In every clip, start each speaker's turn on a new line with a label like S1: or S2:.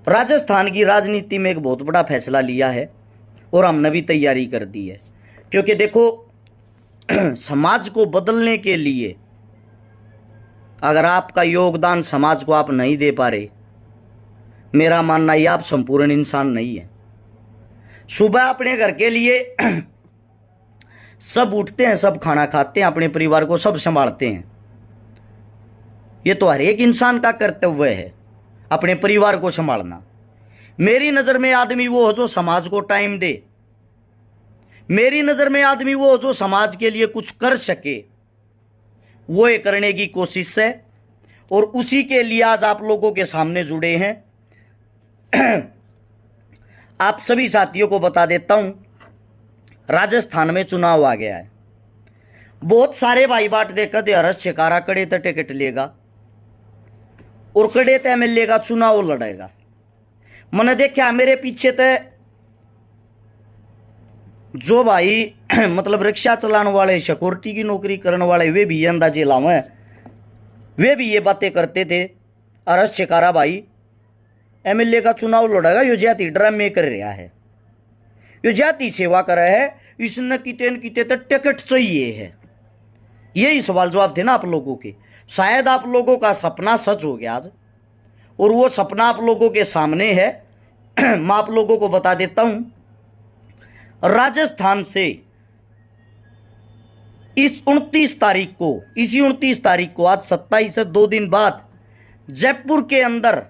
S1: राजस्थान की राजनीति में एक बहुत बड़ा फैसला लिया है और हमने भी तैयारी कर दी है, क्योंकि देखो समाज को बदलने के लिए अगर आपका योगदान समाज को आप नहीं दे पा रहे, मेरा मानना ये आप संपूर्ण इंसान नहीं है। सुबह अपने घर के लिए सब उठते हैं, सब खाना खाते हैं, अपने परिवार को सब संभालते हैं। ये तो हर एक इंसान का कर्तव्य है अपने परिवार को संभालना। मेरी नज़र में आदमी वो हो जो समाज को टाइम दे, मेरी नज़र में आदमी वो हो जो समाज के लिए कुछ कर सके, वो ये करने की कोशिश है और उसी के लिए आज आप लोगों के सामने जुड़े हैं। आप सभी साथियों को बता देता हूं, राजस्थान में चुनाव आ गया है। बहुत सारे भाई बाट देखते हरस शिकारा कड़े तो टिकट लेगा और कड़े तो एमएलए का चुनाव लड़ेगा। मैंने देखा मेरे पीछे तो जो भाई मतलब रिक्शा चलाने वाले, सिक्योरिटी की नौकरी करने वाले, वे भी अंदाजे लावे, वे भी ये बातें करते थे अरस शिकारा भाई एमएलए का चुनाव लड़ेगा, यो जाति ड्रामे कर रहा है, यो जाति सेवा कर रहा है, इसने किते न किते तो टिकट चाहिए है। यही सवाल जवाब थे ना आप लोगों के। शायद आप लोगों का सपना सच हो गया आज, और वो सपना आप लोगों के सामने है। मैं आप लोगों को बता देता हूं, राजस्थान से इसी 29 तारीख को आज 27 से 2 दिन बाद जयपुर के अंदर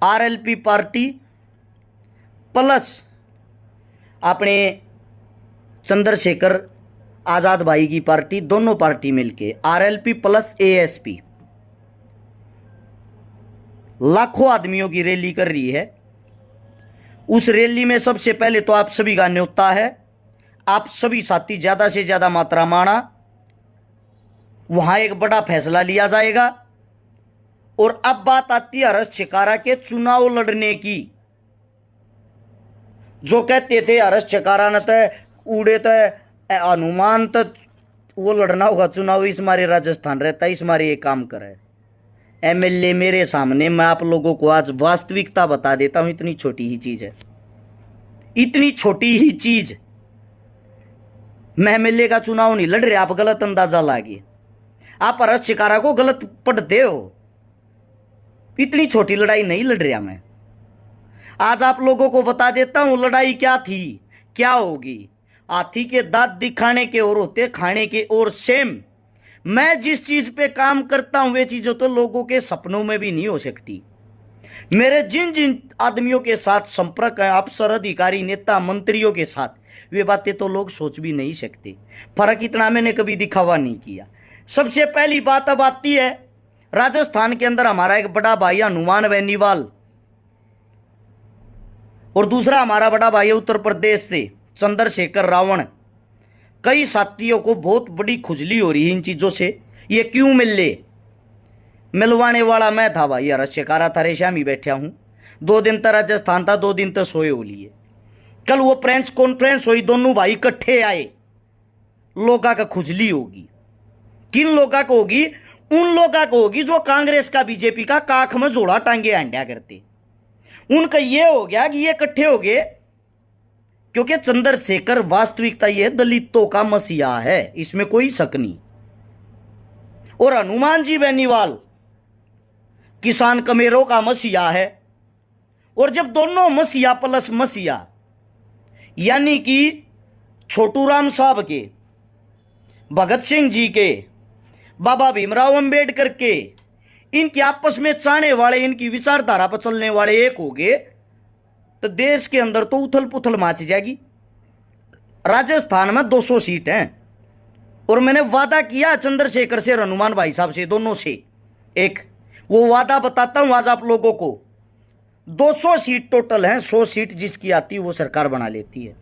S1: आरएलपी पार्टी प्लस अपने चंद्रशेखर आजाद भाई की पार्टी, दोनों पार्टी मिलके आरएलपी प्लस एएसपी लाखों आदमियों की रैली कर रही है। उस रैली में सबसे पहले तो आप सभी का न्योता है, आप सभी साथी ज्यादा से ज्यादा मात्रा माना, वहां एक बड़ा फैसला लिया जाएगा। और अब बात आती है हरस शिकारा के चुनाव लड़ने की। जो कहते थे हरस शिकारा ने तो उड़े तो हनुमान तो वो लड़ना होगा चुनाव, इस मारे राजस्थान रहता है, इस मारे ये काम करे। एमएलए मेरे सामने, मैं आप लोगों को आज वास्तविकता बता देता हूं, इतनी छोटी ही चीज है, इतनी छोटी ही चीज। मैं एमएलए का चुनाव नहीं लड़ रहे, आप गलत अंदाजा लागिए, आप हरस शिकारा को गलत पढ़ते हो। इतनी छोटी लड़ाई नहीं लड़ रहा मैं। आज आप लोगों को बता देता हूं लड़ाई क्या थी, क्या होगी। हाथी के दांत दिखाने के और होते खाने के और सेम। मैं जिस चीज पे काम करता हूं वे चीजों तो लोगों के सपनों में भी नहीं हो सकती। मेरे जिन जिन आदमियों के साथ संपर्क है, अफसर, अधिकारी, नेता, मंत्रियों के साथ, वे बातें तो लोग सोच भी नहीं सकते। फर्क इतना मैंने कभी दिखावा नहीं किया। सबसे पहली बात अब आती है, राजस्थान के अंदर हमारा एक बड़ा भाई हनुमान बेनीवाल और दूसरा हमारा बड़ा भाई है उत्तर प्रदेश से चंद्रशेखर रावण। कई साथियों को बहुत बड़ी खुजली हो रही है इन चीजों से, ये क्यों मिलवाने वाला मैं था भाई हरस शिकारा था, रेशम ही बैठा हूं। 2 दिन तो राजस्थान था, 2 दिन तो सोए हो लिए। कल वो प्रेस कॉन्फ्रेंस हुई, दोनों भाई इकट्ठे आए। लोगा का खुजली होगी, किन लोगा को होगी? उन लोगा को होगी जो कांग्रेस का, बीजेपी का काख में जोड़ा टांगे अंडा करते। उनका ये हो गया कि ये इकट्ठे हो गए, क्योंकि चंद्रशेखर वास्तविकता ये दलितों का मसीहा है, इसमें कोई शक नहीं। और हनुमान जी बेनीवाल किसान कमेरों का मसीहा है। और जब दोनों मसीहा प्लस मसीहा, यानी कि छोटू राम साहब के, भगत सिंह जी के, बाबा भीमराव अंबेडकर के, इनके आपस में चाहने वाले, इनकी विचारधारा पर चलने वाले एक हो गए तो देश के अंदर तो उथल पुथल मच जाएगी। राजस्थान में 200 सीट हैं और मैंने वादा किया चंद्रशेखर से, हनुमान भाई साहब से, दोनों से एक, वो वादा बताता हूं आज आप लोगों को। 200 सीट टोटल हैं, 100 सीट जिसकी आती है वो सरकार बना लेती है।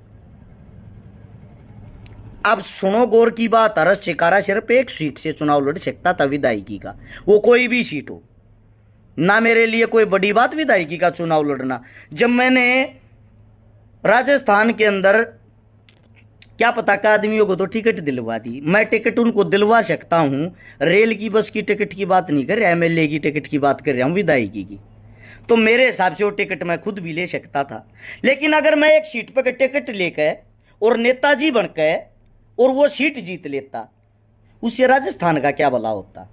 S1: अब सुनो गौर की बात, हरस शिकारा सिर्फ एक सीट से चुनाव लड़ सकता था विधायकी का, वो कोई भी सीट हो ना। मेरे लिए कोई बड़ी बात विधायकी का चुनाव लड़ना। जब मैंने राजस्थान के अंदर क्या पता का आदमियों को तो टिकट दिलवा दी, मैं टिकट उनको दिलवा सकता हूं। रेल की, बस की टिकट की बात नहीं कर रहा, एमएलए की टिकट की बात कर रहा हूं, विधायकी की। तो मेरे हिसाब से वो टिकट मैं खुद भी ले सकता था। लेकिन अगर मैं एक सीट पर टिकट लेकर और नेताजी बनकर और वो सीट जीत लेता, उससे राजस्थान का क्या भला होता।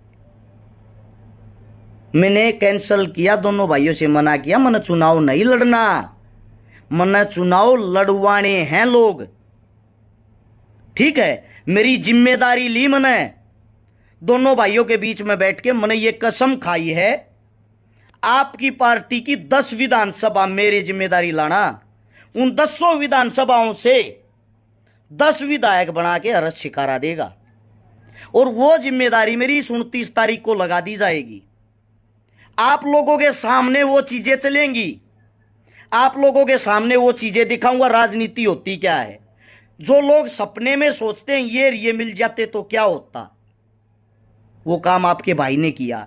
S1: मैंने कैंसल किया, दोनों भाइयों से मना किया, मैंने चुनाव नहीं लड़ना, मैंने चुनाव लड़वाने हैं लोग, ठीक है। मेरी जिम्मेदारी ली मैंने, दोनों भाइयों के बीच में बैठ के मैंने ये कसम खाई है, आपकी पार्टी की 10 विधानसभा मेरी जिम्मेदारी लाना, उन 10 विधानसभाओं से 10 विधायक बना के अरस शिकारा देगा, और वो जिम्मेदारी मेरी 29 तारीख को लगा दी जाएगी। आप लोगों के सामने वो चीजें चलेंगी, आप लोगों के सामने वो चीजें दिखाऊंगा राजनीति होती क्या है। जो लोग सपने में सोचते हैं ये मिल जाते तो क्या होता, वो काम आपके भाई ने किया।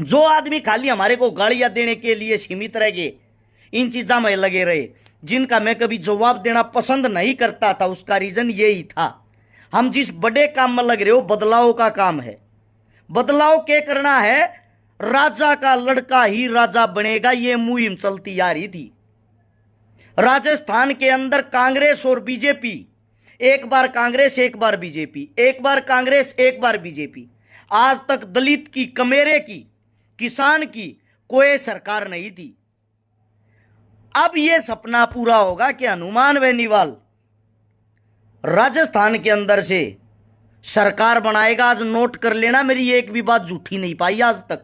S1: जो आदमी खाली हमारे को गालियां देने के लिए सीमित रह गए, इन चीजों में लगे रहे, जिनका मैं कभी जवाब देना पसंद नहीं करता था, उसका रीजन यही था। हम जिस बड़े काम में लग रहे हो, बदलाव का काम है। बदलाव क्या करना है, राजा का लड़का ही राजा बनेगा, ये मुहिम चलती आ रही थी। राजस्थान के अंदर कांग्रेस और बीजेपी, एक बार कांग्रेस एक बार बीजेपी, एक बार कांग्रेस एक बार बीजेपी, आज तक दलित की, कमेरे की, किसान की कोई सरकार नहीं थी। अब यह सपना पूरा होगा कि हनुमान बेनीवाल राजस्थान के अंदर से सरकार बनाएगा। आज नोट कर लेना, मेरी एक भी बात झूठी नहीं पाई आज तक।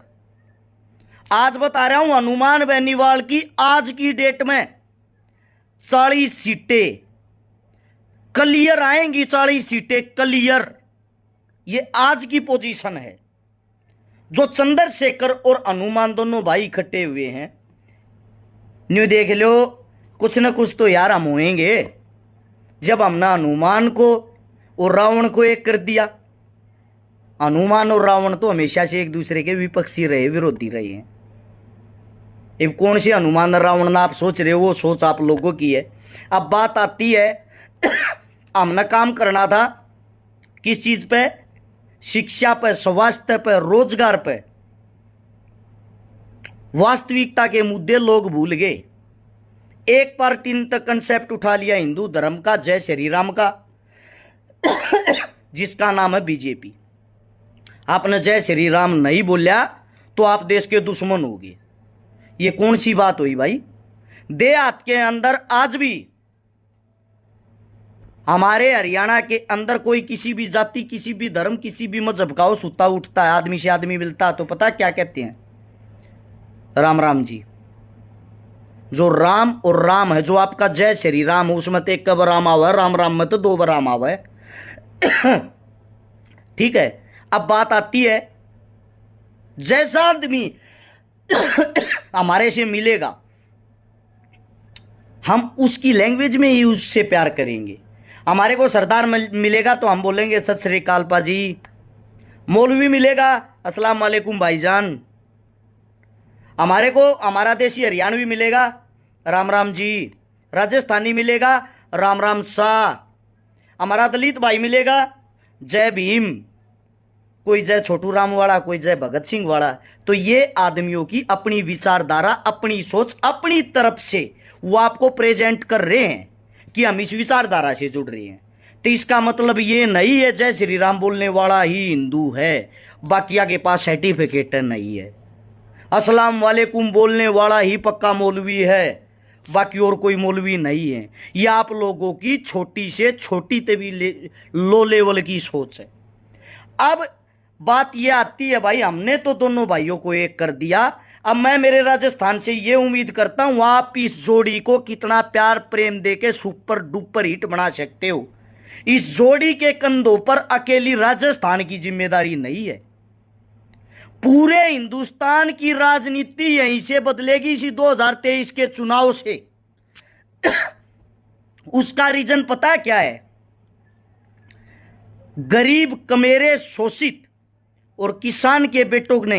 S1: आज बता रहा हूं, हनुमान बेनीवाल की आज की डेट में 40 सीटें क्लियर आएंगी, 40 सीटें क्लियर, ये आज की पोजीशन है। जो चंद्रशेखर और हनुमान दोनों भाई इकट्ठे हुए हैं, न्यू देख लो, कुछ ना कुछ तो यार हम होएंगे। जब हमने हनुमान को और रावण को एक कर दिया, हनुमान और रावण तो हमेशा से एक दूसरे के विपक्षी रहे, विरोधी रहे हैं। अब कौन से हनुमान और रावण ना आप सोच रहे हो, वो सोच आप लोगों की है। अब बात आती है, हमने काम करना था किस चीज पे, शिक्षा पे, स्वास्थ्य पे, रोजगार पे। वास्तविकता के मुद्दे लोग भूल गए। एक पार्टी ने तक कंसेप्ट उठा लिया हिंदू धर्म का, जय श्री राम का, जिसका नाम है बीजेपी। आपने जय श्री राम नहीं बोलिया तो आप देश के दुश्मन होगे। ये कौन सी बात हुई भाई। देहात के अंदर आज भी, हमारे हरियाणा के अंदर कोई किसी भी जाति, किसी भी धर्म, किसी भी मजहब का हो, सुता उठता है, आदमी से आदमी मिलता है, तो पता क्या कहते हैं, राम राम जी। जो राम और राम है, जो आपका जय श्री राम, उसमें तो एक बार राम आवा है, राम राम में तो 2 बार राम आवा है। ठीक है। अब बात आती है, जैसा आदमी हमारे से मिलेगा, हम उसकी लैंग्वेज में ही उससे प्यार करेंगे। हमारे को सरदार मिलेगा तो हम बोलेंगे सत श्री अकाल पाजी। मौलवी मिलेगा, अस्सलाम वालेकुम भाईजान। हमारे को हमारा देसी हरियाणवी मिलेगा, राम राम जी। राजस्थानी मिलेगा, राम राम शाह। हमारा दलित भाई मिलेगा, जय भीम। कोई जय छोटू राम वाला, कोई जय भगत सिंह वाला। तो ये आदमियों की अपनी विचारधारा, अपनी सोच, अपनी तरफ से वो आपको प्रेजेंट कर रहे हैं कि हम इस विचारधारा से जुड़ रहे हैं। तो इसका मतलब ये नहीं है जय श्री राम बोलने वाला ही हिंदू है, बाकिया के पास सर्टिफिकेट नहीं है। अस्सलाम वालेकुम बोलने वाला ही पक्का मौलवी है, बाकी और कोई मौलवी नहीं है। यह आप लोगों की छोटी से छोटी तभी लो लेवल की सोच है। अब बात यह आती है भाई, हमने तो दोनों भाइयों को एक कर दिया। अब मैं मेरे राजस्थान से ये उम्मीद करता हूं आप इस जोड़ी को कितना प्यार प्रेम देके सुपर डुपर हिट बना सकते हो। इस जोड़ी के कंधों पर अकेली राजस्थान की जिम्मेदारी नहीं है, पूरे हिंदुस्तान की राजनीति यहीं से बदलेगी, इसी 2023 के चुनाव से। उसका रीजन पता है क्या है, गरीब, कमेरे, शोषित और किसान के बेटों ने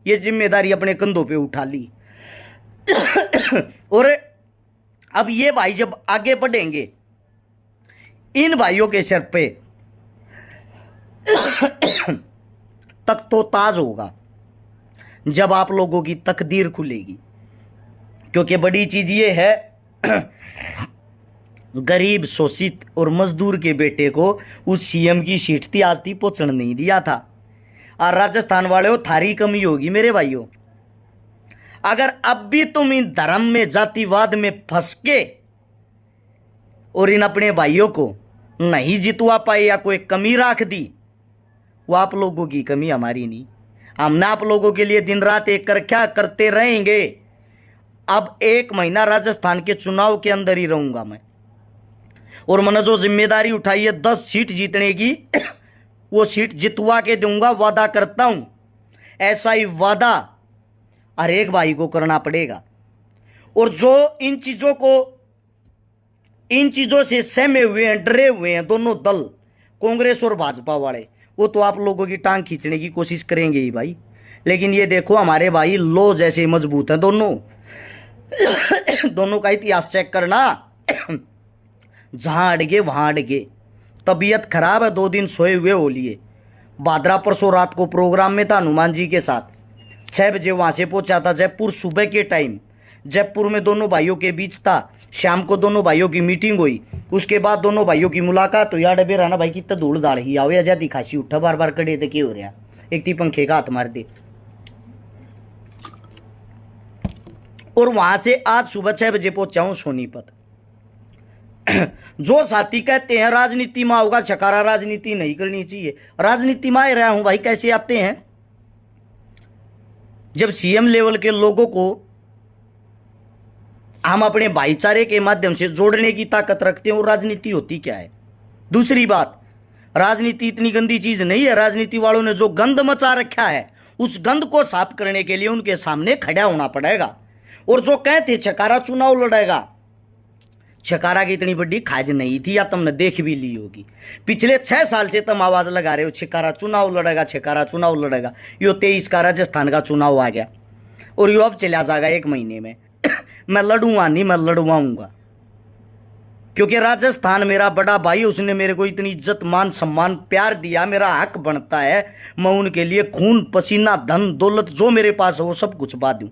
S1: यह जिम्मेदारी अपने कंधों पे उठा ली। और अब ये भाई जब आगे बढ़ेंगे, इन भाइयों के सिर पे तख्तो ताज होगा। जब आप लोगों की तकदीर खुलेगी। क्योंकि बड़ी चीज ये है, गरीब शोषित और मजदूर के बेटे को उस सीएम की सीट थी आज थी पहुंचने नहीं दिया था। और राजस्थान वाले हो, थारी कमी होगी मेरे भाइयों। अगर अब भी तुम इन धर्म में जातिवाद में फंस के और इन अपने भाइयों को नहीं जितवा पाए या कोई कमी राख दी, वो आप लोगों की कमी, हमारी नहीं। हमने आप लोगों के लिए दिन रात एक कर क्या करते रहेंगे। अब 1 महीना राजस्थान के चुनाव के अंदर ही रहूंगा मैं, और मैंने जो जिम्मेदारी उठाई है 10 सीट जीतने की, वो सीट जितवा के दूंगा, वादा करता हूं। ऐसा ही वादा हर एक भाई को करना पड़ेगा। और जो इन चीजों से सहमे हुए हैं, डरे हुए हैं दोनों दल, कांग्रेस और भाजपा वाले, वो तो आप लोगों की टांग खींचने की कोशिश करेंगे ही भाई। लेकिन ये देखो हमारे भाई लो जैसे मजबूत हैं दोनों। दोनों का इतिहास चेक करना, जहां अड़गे वहां अड़गे। तबीयत खराब है, 2 दिन सोए हुए हो लिए। भाद्रा परसों रात को प्रोग्राम में था हनुमान जी के साथ, 6 बजे वहां से पहुंचा था जयपुर सुबह के टाइम। जयपुर में दोनों भाइयों के बीच था, शाम को दोनों भाइयों की मीटिंग हुई, उसके बाद दोनों भाइयों की मुलाकात हुई। डबे राना भाई कितना धूल दाल ही आओ, आजादी खासी उठा, बार बार कड़े थे क्यों हो रहा, एक थी पंखे का हाथ मार दे। और वहां से आज सुबह 6 बजे पहुंचा हूं सोनीपत। जो साथी कहते हैं राजनीति में होगा छकारा, राजनीति नहीं करनी चाहिए, राजनीति में आ रहा हूं भाई। कैसे आते हैं? जब सीएम लेवल के लोगों को हम अपने भाईचारे के माध्यम से जोड़ने की ताकत रखते हैं, और राजनीति होती क्या है? दूसरी बात, राजनीति इतनी गंदी चीज नहीं है। राजनीति वालों ने जो गंद मचा रखा है, उस गंद को साफ करने के लिए उनके सामने खड़ा होना पड़ेगा। और जो कहते छकारा चुनाव लड़ेगा, छकारा की इतनी बड़ी खाज नहीं थी, या तुमने देख भी ली होगी। पिछले 6 साल से तुम आवाज लगा रहे हो छकारा चुनाव लड़ेगा, छकारा चुनाव लड़ेगा। यो 23 का राजस्थान का चुनाव आ गया, और यो अब चला जाएगा 1 महीने में। मैं लड़ूंगा नहीं, मैं लड़वाऊंगा। क्योंकि राजस्थान मेरा बड़ा भाई, उसने मेरे को इतनी इज्जत मान सम्मान प्यार दिया, मेरा हक बनता है मैं उनके लिए खून पसीना धन दौलत जो मेरे पास हो वो सब कुछ बा दूं।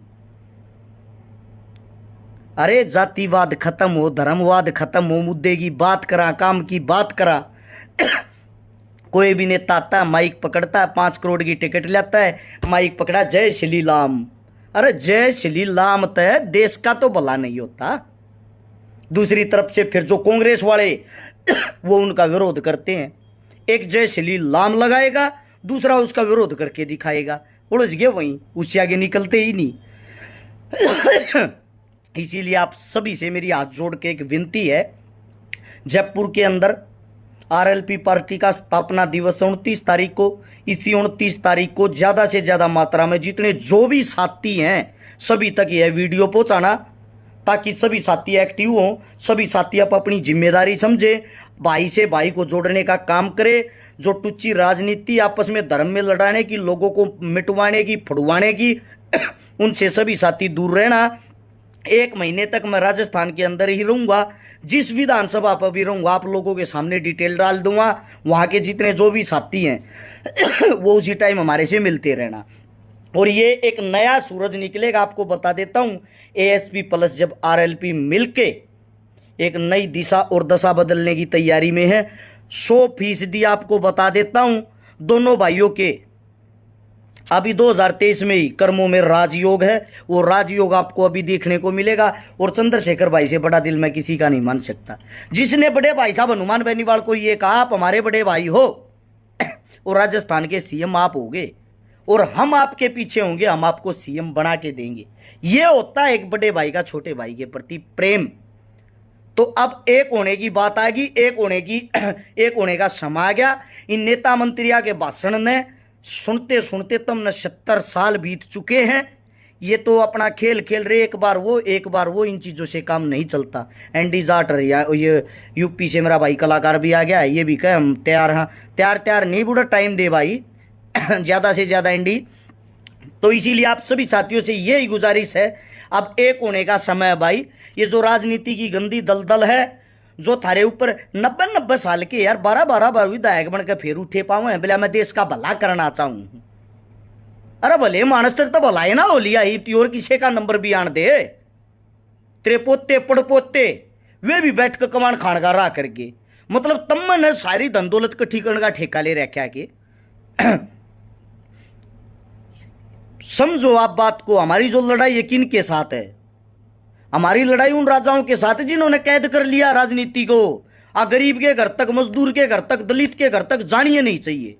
S1: अरे जातिवाद खत्म हो, धर्मवाद खत्म हो, मुद्दे की बात करा, काम की बात करा। कोई भी नेता आता है, माइक पकड़ता है, 5 करोड़ की टिकट लेता है, माइक पकड़ा, जय श्री राम। अरे जय श्री राम तय देश का तो भला नहीं होता। दूसरी तरफ से फिर जो कांग्रेस वाले वो उनका विरोध करते हैं, एक जय श्री राम लगाएगा, दूसरा उसका विरोध करके दिखाएगा, उलझ गए वहीं, उससे आगे निकलते ही नहीं। इसीलिए आप सभी से मेरी हाथ जोड़ के एक विनती है, जयपुर के अंदर आरएलपी पार्टी का स्थापना दिवस 29 तारीख को, इसी 29 तारीख को ज़्यादा से ज़्यादा मात्रा में जितने जो भी साथी हैं सभी तक यह वीडियो पहुंचाना, ताकि सभी साथी एक्टिव हों, सभी साथी आप अपनी जिम्मेदारी समझे, भाई से भाई को जोड़ने का काम करे। जो टुच्ची राजनीति आपस में धर्म में लड़ाने की, लोगों को मिटवाने की, फुड़वाने की, उनसे सभी साथी दूर रहना। 1 महीने तक मैं राजस्थान के अंदर ही रहूंगा, जिस विधानसभा पर भी रहूंगा आप लोगों के सामने डिटेल डाल दूंगा। वहां के जितने जो भी साथी हैं वो उसी टाइम हमारे से मिलते रहना। और ये एक नया सूरज निकलेगा, आपको बता देता हूं। एएसपी प्लस जब आरएलपी मिलके एक नई दिशा और दशा बदलने की तैयारी में है, 100% आपको बता देता हूं। दोनों भाइयों के अभी 2023 में ही कर्मों में राजयोग है, वो राजयोग आपको अभी देखने को मिलेगा। और चंद्रशेखर भाई से बड़ा दिल मैं किसी का नहीं मान सकता, जिसने बड़े भाई साहब हनुमान बेनीवाल को ये कहा आप हमारे बड़े भाई हो और राजस्थान के सीएम आप होगे और हम आपके पीछे होंगे, हम आपको सीएम बना के देंगे। ये होता है एक बड़े भाई का छोटे भाई के प्रति प्रेम। तो अब एक होने की बात आएगी, एक होने का समय आ गया। इन नेता मंत्रियों के भाषण ने सुनते सुनते तुमने 70 साल बीत चुके हैं। ये तो अपना खेल खेल रहे, एक बार वो, इन चीज़ों से काम नहीं चलता। एंडी जाट ये यूपी से मेरा भाई कलाकार भी आ गया है, ये भी कहे हम तैयार हैं। तैयार नहीं, बूढ़ा टाइम दे भाई ज़्यादा से ज़्यादा एंडी। तो इसीलिए आप सभी साथियों से यही गुजारिश है, अब एक होने का समय है भाई। ये जो राजनीति की गंदी दलदल है, जो थारे ऊपर 90 साल के यार 12 बार विधायक बनकर फिर उठे पाऊँ हैं, बोला मैं देश का भला करना चाहूँ। अरे भले मानस तेरे तो भलाई ना हो लिया ही त्योर किसे का नंबर भी आन दे। तेरे पोते पड़पोते वे भी बैठ कर कमान खानगा रहा करके, मतलब तम ने सारी धन दौलत कट्ठी करने का ठेका ले रखा के। समझो आप बात को, हमारी जो लड़ाई यकीन के साथ है, हमारी लड़ाई उन राजाओं के साथ है जिन्होंने कैद कर लिया राजनीति को। आ गरीब के घर तक, मजदूर के घर तक, दलित के घर तक जानिए नहीं चाहिए।